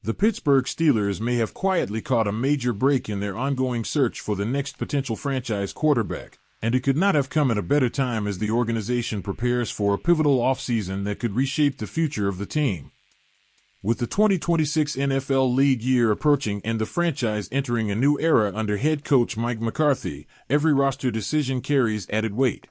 The Pittsburgh Steelers may have quietly caught a major break in their ongoing search for the next potential franchise quarterback, and it could not have come at a better time as the organization prepares for a pivotal offseason that could reshape the future of the team. With the 2026 NFL League year approaching and the franchise entering a new era under head coach Mike McCarthy, every roster decision carries added weight.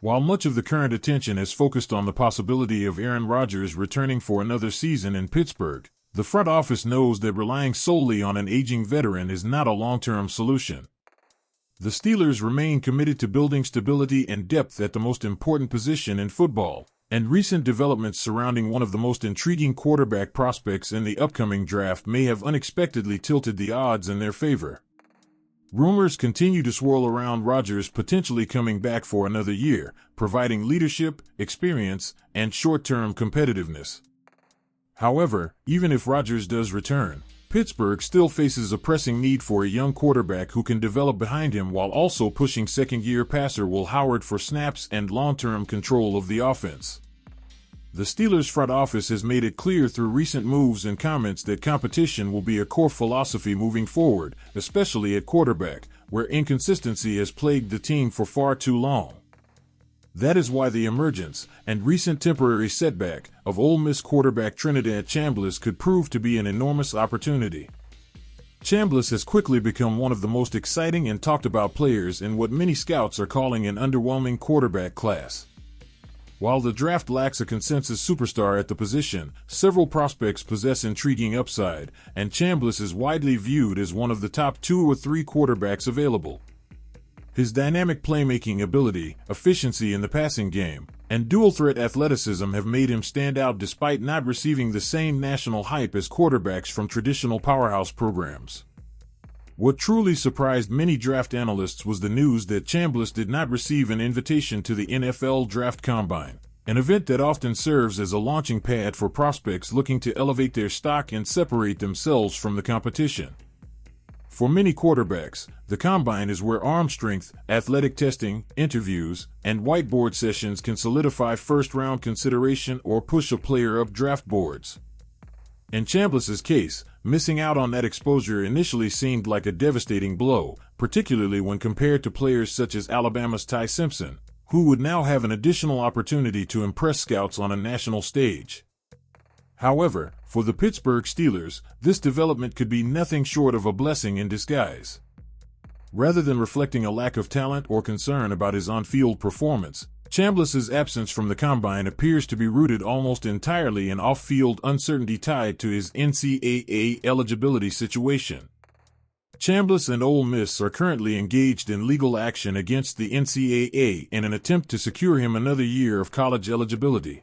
While much of the current attention has focused on the possibility of Aaron Rodgers returning for another season in Pittsburgh, the front office knows that relying solely on an aging veteran is not a long-term solution. The Steelers remain committed to building stability and depth at the most important position in football, and recent developments surrounding one of the most intriguing quarterback prospects in the upcoming draft may have unexpectedly tilted the odds in their favor. Rumors continue to swirl around Rodgers potentially coming back for another year, providing leadership, experience, and short-term competitiveness. However, even if Rodgers does return, Pittsburgh still faces a pressing need for a young quarterback who can develop behind him while also pushing second-year passer Will Howard for snaps and long-term control of the offense. The Steelers front office has made it clear through recent moves and comments that competition will be a core philosophy moving forward, especially at quarterback, where inconsistency has plagued the team for far too long. That is why the emergence, and recent temporary setback, of Ole Miss quarterback Trinidad Chambliss could prove to be an enormous opportunity. Chambliss has quickly become one of the most exciting and talked about players in what many scouts are calling an underwhelming quarterback class. While the draft lacks a consensus superstar at the position, several prospects possess intriguing upside, and Chambliss is widely viewed as one of the top 2 or 3 quarterbacks available. His dynamic playmaking ability, efficiency in the passing game, and dual-threat athleticism have made him stand out despite not receiving the same national hype as quarterbacks from traditional powerhouse programs. What truly surprised many draft analysts was the news that Chambliss did not receive an invitation to the NFL Draft Combine, an event that often serves as a launching pad for prospects looking to elevate their stock and separate themselves from the competition. For many quarterbacks, the combine is where arm strength, athletic testing, interviews, and whiteboard sessions can solidify first-round consideration or push a player up draft boards. In Chambliss's case, missing out on that exposure initially seemed like a devastating blow, particularly when compared to players such as Alabama's Ty Simpson, who would now have an additional opportunity to impress scouts on a national stage. However, for the Pittsburgh Steelers, this development could be nothing short of a blessing in disguise. Rather than reflecting a lack of talent or concern about his on-field performance, Chambliss's absence from the combine appears to be rooted almost entirely in off-field uncertainty tied to his NCAA eligibility situation. Chambliss and Ole Miss are currently engaged in legal action against the NCAA in an attempt to secure him another year of college eligibility.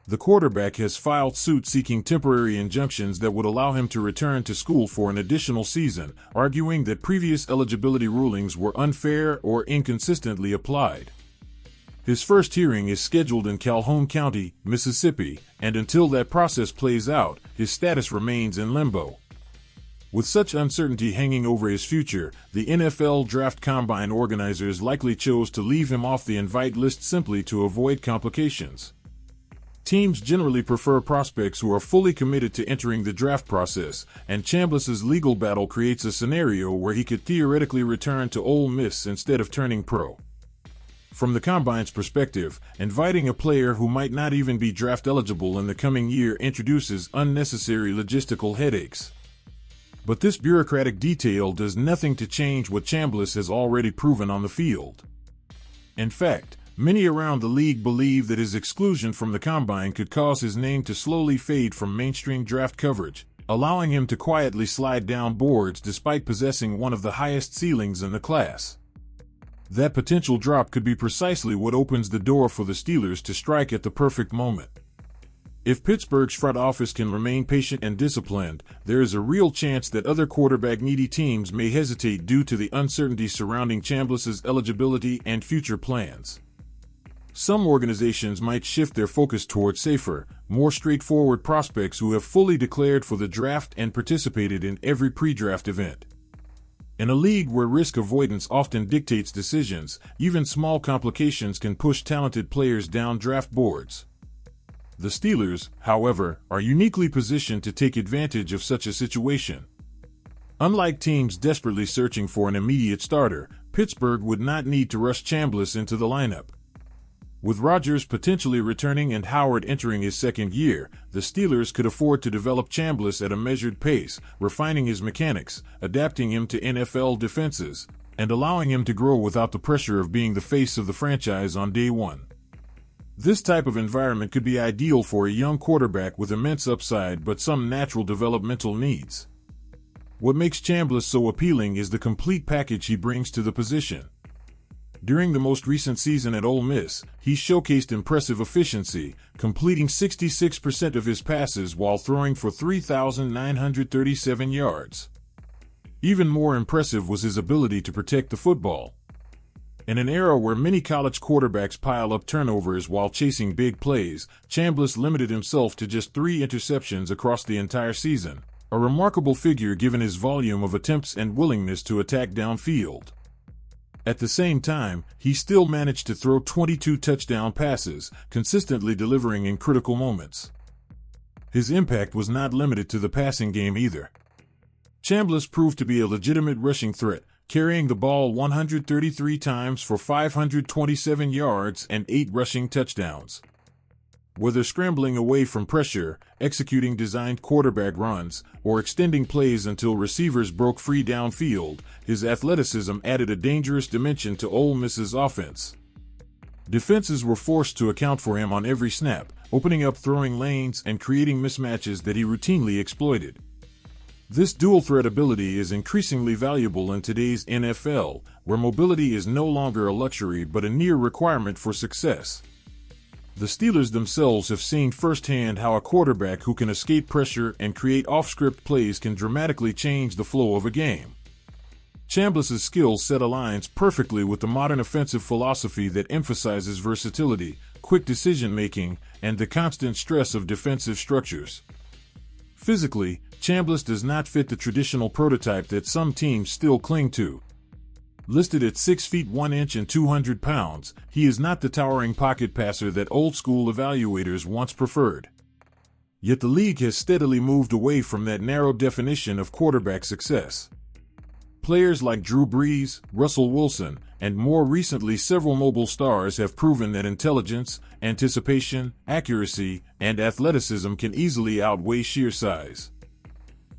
The quarterback has filed suit seeking temporary injunctions that would allow him to return to school for an additional season, arguing that previous eligibility rulings were unfair or inconsistently applied. His first hearing is scheduled in Calhoun County, Mississippi, and until that process plays out, his status remains in limbo. With such uncertainty hanging over his future, the NFL Draft Combine organizers likely chose to leave him off the invite list simply to avoid complications. Teams generally prefer prospects who are fully committed to entering the draft process, and Chambliss's legal battle creates a scenario where he could theoretically return to Ole Miss instead of turning pro. From the Combine's perspective, inviting a player who might not even be draft eligible in the coming year introduces unnecessary logistical headaches. But this bureaucratic detail does nothing to change what Chambliss has already proven on the field. In fact, many around the league believe that his exclusion from the Combine could cause his name to slowly fade from mainstream draft coverage, allowing him to quietly slide down boards despite possessing one of the highest ceilings in the class. That potential drop could be precisely what opens the door for the Steelers to strike at the perfect moment. If Pittsburgh's front office can remain patient and disciplined, there is a real chance that other quarterback-needy teams may hesitate due to the uncertainty surrounding Chambliss's eligibility and future plans. Some organizations might shift their focus toward safer, more straightforward prospects who have fully declared for the draft and participated in every pre-draft event. In a league where risk avoidance often dictates decisions, even small complications can push talented players down draft boards. The Steelers, however, are uniquely positioned to take advantage of such a situation. Unlike teams desperately searching for an immediate starter, Pittsburgh would not need to rush Chambliss into the lineup. With Rodgers potentially returning and Howard entering his second year, the Steelers could afford to develop Chambliss at a measured pace, refining his mechanics, adapting him to NFL defenses, and allowing him to grow without the pressure of being the face of the franchise on day one. This type of environment could be ideal for a young quarterback with immense upside but some natural developmental needs. What makes Chambliss so appealing is the complete package he brings to the position. During the most recent season at Ole Miss, he showcased impressive efficiency, completing 66% of his passes while throwing for 3,937 yards. Even more impressive was his ability to protect the football. In an era where many college quarterbacks pile up turnovers while chasing big plays, Chambliss limited himself to just 3 interceptions across the entire season, a remarkable figure given his volume of attempts and willingness to attack downfield. At the same time, he still managed to throw 22 touchdown passes, consistently delivering in critical moments. His impact was not limited to the passing game either. Chambliss proved to be a legitimate rushing threat, carrying the ball 133 times for 527 yards and 8 rushing touchdowns. Whether scrambling away from pressure, executing designed quarterback runs, or extending plays until receivers broke free downfield, his athleticism added a dangerous dimension to Ole Miss's offense. Defenses were forced to account for him on every snap, opening up throwing lanes and creating mismatches that he routinely exploited. This dual-threat ability is increasingly valuable in today's NFL, where mobility is no longer a luxury but a near requirement for success. The Steelers themselves have seen firsthand how a quarterback who can escape pressure and create off-script plays can dramatically change the flow of a game. Chambliss's skill set aligns perfectly with the modern offensive philosophy that emphasizes versatility, quick decision-making, and the constant stress of defensive structures. Physically, Chambliss does not fit the traditional prototype that some teams still cling to. Listed at 6 feet 1 inch and 200 pounds, he is not the towering pocket passer that old-school evaluators once preferred. Yet the league has steadily moved away from that narrow definition of quarterback success. Players like Drew Brees, Russell Wilson, and more recently several mobile stars have proven that intelligence, anticipation, accuracy, and athleticism can easily outweigh sheer size.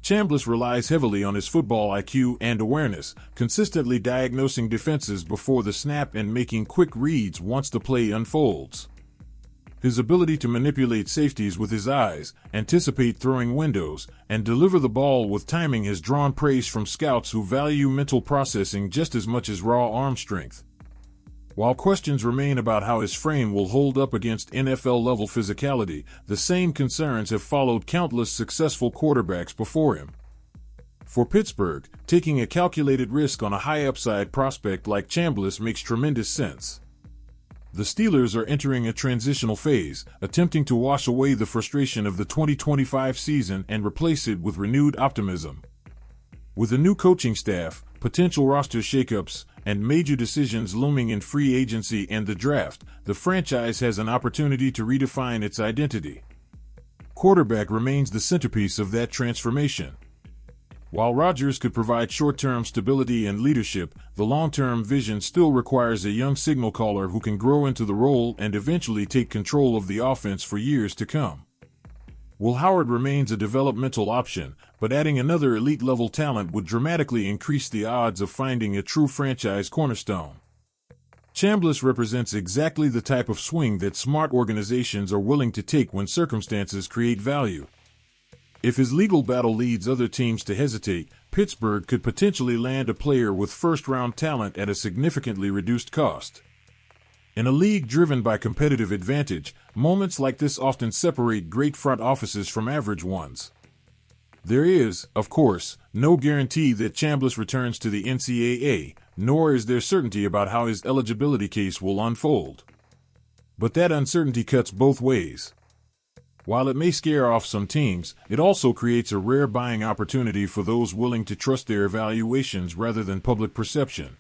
Chambliss relies heavily on his football IQ and awareness, consistently diagnosing defenses before the snap and making quick reads once the play unfolds. His ability to manipulate safeties with his eyes, anticipate throwing windows, and deliver the ball with timing has drawn praise from scouts who value mental processing just as much as raw arm strength. While questions remain about how his frame will hold up against NFL-level physicality, the same concerns have followed countless successful quarterbacks before him. For Pittsburgh, taking a calculated risk on a high-upside prospect like Chambliss makes tremendous sense. The Steelers are entering a transitional phase, attempting to wash away the frustration of the 2025 season and replace it with renewed optimism. With a new coaching staff, potential roster shakeups, and major decisions looming in free agency and the draft, the franchise has an opportunity to redefine its identity. Quarterback remains the centerpiece of that transformation. While Rodgers could provide short-term stability and leadership, the long-term vision still requires a young signal caller who can grow into the role and eventually take control of the offense for years to come. Will Howard remains a developmental option, but adding another elite-level talent would dramatically increase the odds of finding a true franchise cornerstone. Chambliss represents exactly the type of swing that smart organizations are willing to take when circumstances create value. If his legal battle leads other teams to hesitate, Pittsburgh could potentially land a player with first-round talent at a significantly reduced cost. In a league driven by competitive advantage, moments like this often separate great front offices from average ones. There is, of course, no guarantee that Chambliss returns to the NCAA, nor is there certainty about how his eligibility case will unfold. But that uncertainty cuts both ways. While it may scare off some teams, it also creates a rare buying opportunity for those willing to trust their evaluations rather than public perception.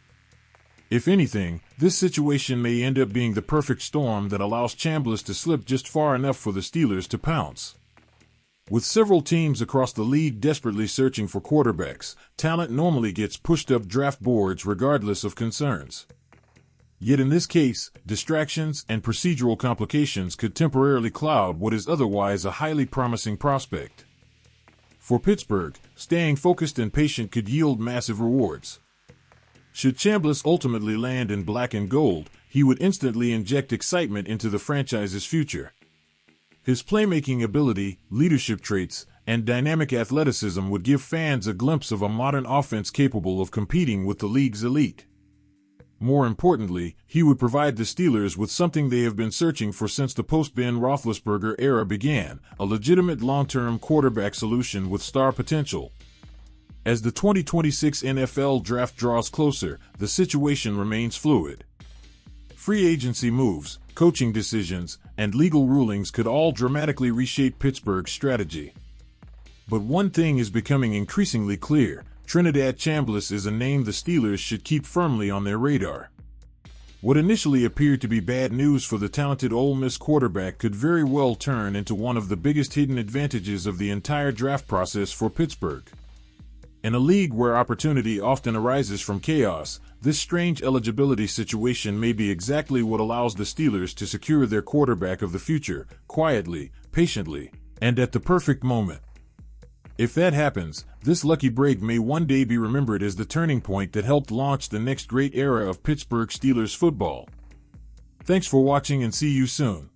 If anything, this situation may end up being the perfect storm that allows Chambliss to slip just far enough for the Steelers to pounce. With several teams across the league desperately searching for quarterbacks, talent normally gets pushed up draft boards regardless of concerns. Yet in this case, distractions and procedural complications could temporarily cloud what is otherwise a highly promising prospect. For Pittsburgh, staying focused and patient could yield massive rewards. Should Chambliss ultimately land in black and gold, he would instantly inject excitement into the franchise's future. His playmaking ability, leadership traits, and dynamic athleticism would give fans a glimpse of a modern offense capable of competing with the league's elite. More importantly, he would provide the Steelers with something they have been searching for since the post-Ben Roethlisberger era began, a legitimate long-term quarterback solution with star potential. As the 2026 NFL Draft draws closer, the situation remains fluid. Free agency moves, coaching decisions, and legal rulings could all dramatically reshape Pittsburgh's strategy. But one thing is becoming increasingly clear: Trinidad Chambliss is a name the Steelers should keep firmly on their radar. What initially appeared to be bad news for the talented Ole Miss quarterback could very well turn into one of the biggest hidden advantages of the entire draft process for Pittsburgh. In a league where opportunity often arises from chaos, this strange eligibility situation may be exactly what allows the Steelers to secure their quarterback of the future, quietly, patiently, and at the perfect moment. If that happens, this lucky break may one day be remembered as the turning point that helped launch the next great era of Pittsburgh Steelers football. Thanks for watching and see you soon.